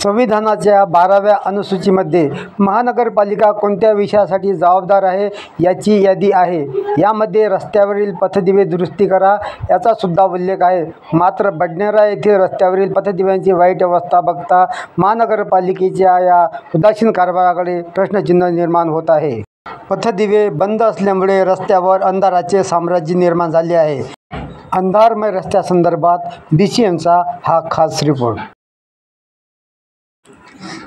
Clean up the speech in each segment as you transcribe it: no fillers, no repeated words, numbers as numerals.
संविधानाच्या 12व्या अनुसूचीमध्ये महानगरपालिका कोणत्या विषयासाठी जबाबदार आहे याची यादी आहे। यामध्ये रस्त्यावरील पथदिवे दुरुस्ती करा याचा सुद्धा उल्लेख आहे। मात्र बडनेरा येथील रस्त्यावरील पथदिव्यांची वाईट अवस्था बघता महानगरपालिकेच्या या उदासीन कारभाराकडे प्रश्नचिन्ह निर्माण होत आहे। पथदिवे बंद असल्यामुळे रस्त्यावर अंधाराचे साम्राज्य निर्माण झाले आहे। अंधारमय रस्त्यासंदर्भात BCNचा हा खास रिपोर्ट।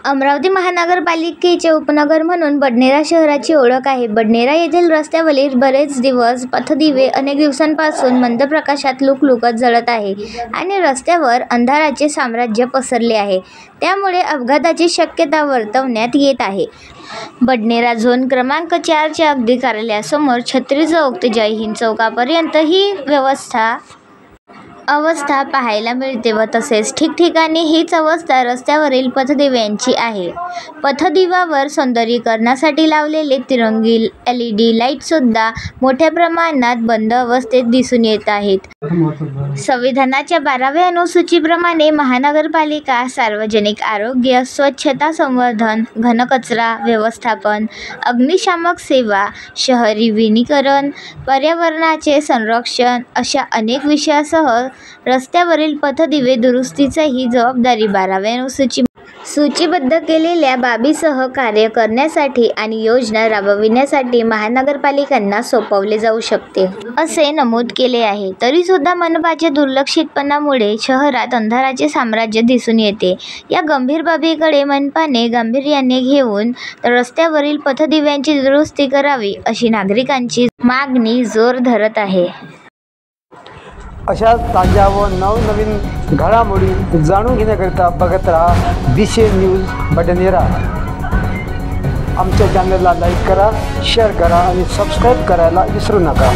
अमरावती महानगरपालिकेचे उपनगर म्हणून बडनेरा शहराची ओळख आहे। बडनेरा येथील रस्त्यावरील बरेच दिवस पथदिवे अनेक दिवसांपासून मंद प्रकाशात लुकलुकत जळत आहे आणि रस्त्यावर अंधाराचे साम्राज्य पसरले आहे। त्यामुळे अपघाताची शक्यता वर्तवण्यात येत आहे। बडनेरा झोन क्रमांक 4 च्या अगदी कार्यालयासमोर छत्री चौक ते जय हिंद चौकापर्यंत ही अवस्था पाहायला मिळते व तसेच ठिकठिकाणी हीच अवस्था रस्त्यावरील पथदिव्यांची आहे। पथदिव्यावर सौंदर्यीकरणासाठी लावलेले तिरंगी LED लाईट सुद्धा मोठ्या प्रमाणात बंद अवस्थेत दिसून येत आहेत। संविधानाच्या 12व्या अनुसूचीप्रमाणे महानगरपालिका सार्वजनिक आरोग्य, स्वच्छता संवर्धन, घनकचरा व्यवस्थापन, अग्निशामक सेवा, शहरी विनीकरण, पर्यावरणाचे संरक्षण अशा अनेक विषयासह रस्त्यावरील पथदिवे दुरुस्तीची जबाबदारी 12व्या अनुसूचीत सूचीबद्ध केलेल्या बाबीसह कार्य करण्यासाठी आणि योजना राबविण्यासाठी महानगरपालिकांना सोपवले जाऊ शकते, असे नमूद केले आहे। तरी सुद्धा मनपाच्या दुर्लक्षितपणामुळे शहरात अंधाराचे साम्राज्य दिसून येते। या गंभीर बाबीकडे मनपाने गांभीर्याने घेऊन रस्त्यावरील पथदिव्यांची दुरुस्ती करावी अशी नागरिकांची मागणी जोर धरत आहे। अशा ताज्या व नवनवीन घडामोडी जाणून घेण्याकरिता बघत राहा BCN न्यूज बडनेरा। आमच्या चॅनलला लाईक करा, शेअर करा आणि सबस्क्राईब करायला विसरू नका।